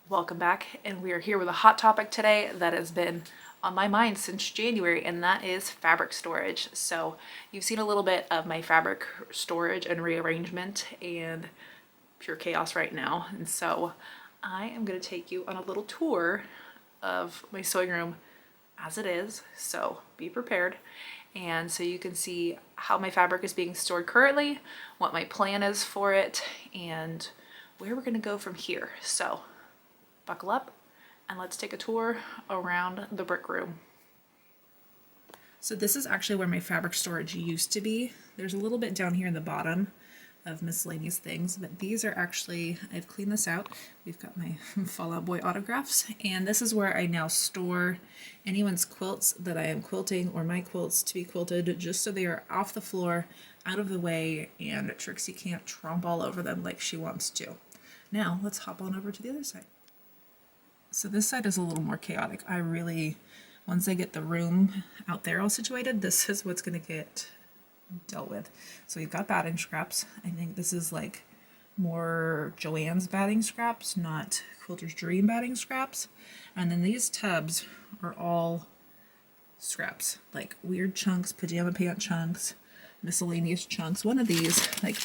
Welcome back, and we are here with a hot topic today that has been on my mind since January, and that is fabric storage. So you've seen a little bit of my fabric storage and rearrangement and pure chaos right now, and so I am going to take you on a little tour of my sewing room as it is, so be prepared. And so you can see how my fabric is being stored currently, what my plan is for it, and where we're going to go from here. So buckle up and let's take a tour around the brick room. So this is actually where my fabric storage used to be. There's a little bit down here in the bottom of miscellaneous things, but these are actually, I've cleaned this out. We've got my Fall Out Boy autographs, and this is where I now store anyone's quilts that I am quilting or my quilts to be quilted, just so they are off the floor, out of the way, and Trixie can't tromp all over them like she wants to. Now let's hop on over to the other side. So this side is a little more chaotic. Once I get the room out there all situated, this is what's going to get dealt with. So we've got batting scraps. I think this is like more Joanne's batting scraps, not Quilter's Dream batting scraps. And then these tubs are all scraps, like weird chunks, pajama pant chunks, miscellaneous chunks. One of these, like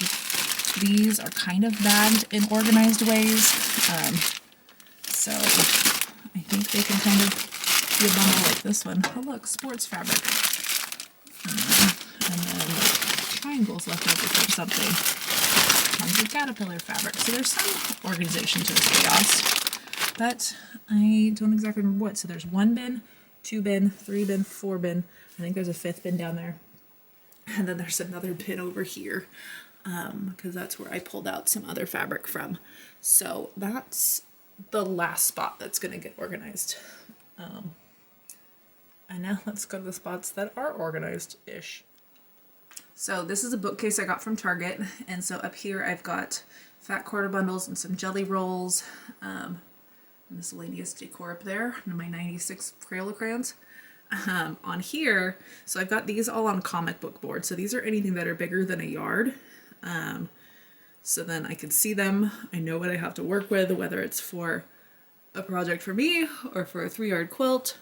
these are kind of bagged in organized ways. So I think they can kind of be a bundle like this one. Oh look, sports fabric. And then triangles left over from something. Tons of caterpillar fabric. So there's some organization to this chaos, but I don't exactly remember what. So there's 1 bin, 2 bin, 3 bin, 4 bin. I think there's a 5th bin down there. And then there's another bin over here, because that's where I pulled out some other fabric from. So that's the last spot that's going to get organized. And now let's go to the spots that are organized-ish. So this is a bookcase I got from Target, and so up here I've got fat quarter bundles and some jelly rolls, miscellaneous decor up there, and my 96 Crayola crayons. On here, so I've got these all on comic book board, so these are anything that are bigger than a yard. So then I can see them, I know what I have to work with, whether it's for a project for me or for a 3-yard quilt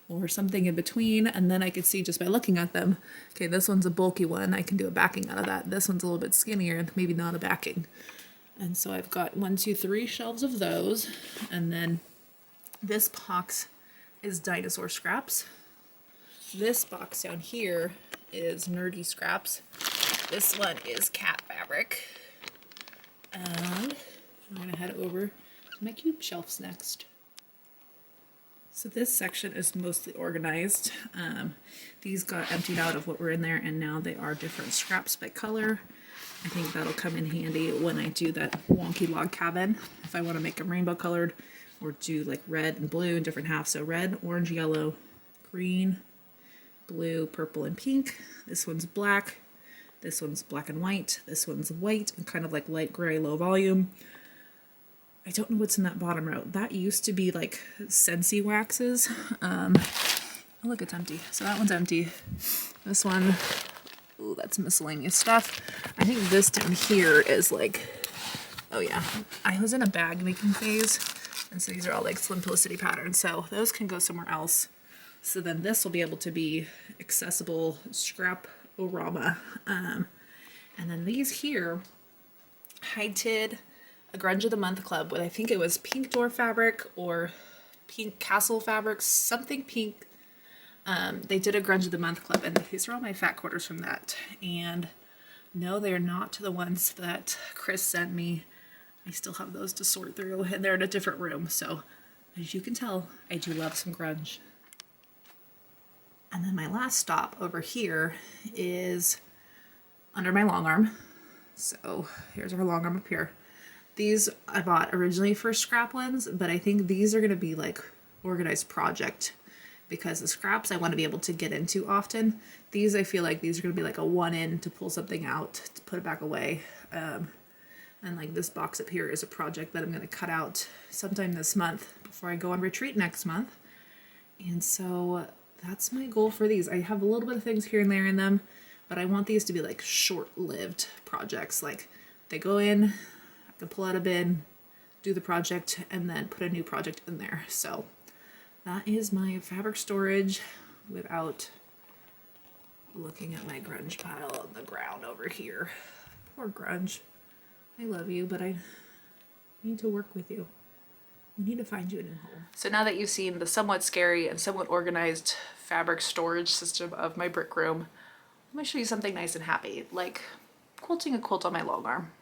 or something in between, and then I can see just by looking at them, okay, this one's a bulky one, I can do a backing out of that. This one's a little bit skinnier, maybe not a backing. And so I've got 1, 2, 3 shelves of those, and then this box is dinosaur scraps. This box down here is nerdy scraps. This one is cat fabric. And I'm going to head over to my cube shelves next. So this section is mostly organized. These got emptied out of what were in there, and now they are different scraps by color. I think that'll come in handy when I do that wonky log cabin, if I want to make them rainbow colored, or do like red and blue in different halves. So red, orange, yellow, green, blue, purple, and pink. This one's black. This one's black and white. This one's white and kind of like light gray, low volume. I don't know what's in that bottom row. That used to be like Scentsy waxes. Oh look, it's empty. So that one's empty. This one, ooh, that's miscellaneous stuff. I think this down here is like, oh yeah, I was in a bag making phase, and so these are all like Slimplicity patterns. So those can go somewhere else. So then this will be able to be accessible scrap-o-rama. And then these here, I did a Grunge of the Month club with, I think it was pink door fabric or pink castle fabric, something pink. They did a Grunge of the Month club, and these are all my fat quarters from that. And no, they are not the ones that Chris sent me. I still have those to sort through, and they're in a different room. So as you can tell, I do love some grunge. And then my last stop over here is under my long arm. So here's our long arm up here. These I bought originally for scrap ones, but I think these are going to be like organized project, because the scraps I want to be able to get into often. These, I feel like these are going to be like a one-in to pull something out, to put it back away. And like this box up here is a project that I'm going to cut out sometime this month before I go on retreat next month. And so that's my goal for these. I have a little bit of things here and there in them, but I want these to be like short-lived projects. Like they go in, I can pull out a bin, do the project and then put a new project in there. So that is my fabric storage without looking at my grunge pile on the ground over here. Poor grunge. I love you, but I need to work with you. We need to find you a new home. So now that you've seen the somewhat scary and somewhat organized fabric storage system of my brick room, let me show you something nice and happy, like quilting a quilt on my long arm.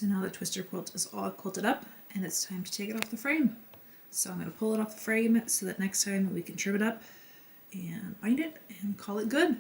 So now the twister quilt is all quilted up and it's time to take it off the frame. So I'm going to pull it off the frame so that next time we can trim it up and bind it and call it good.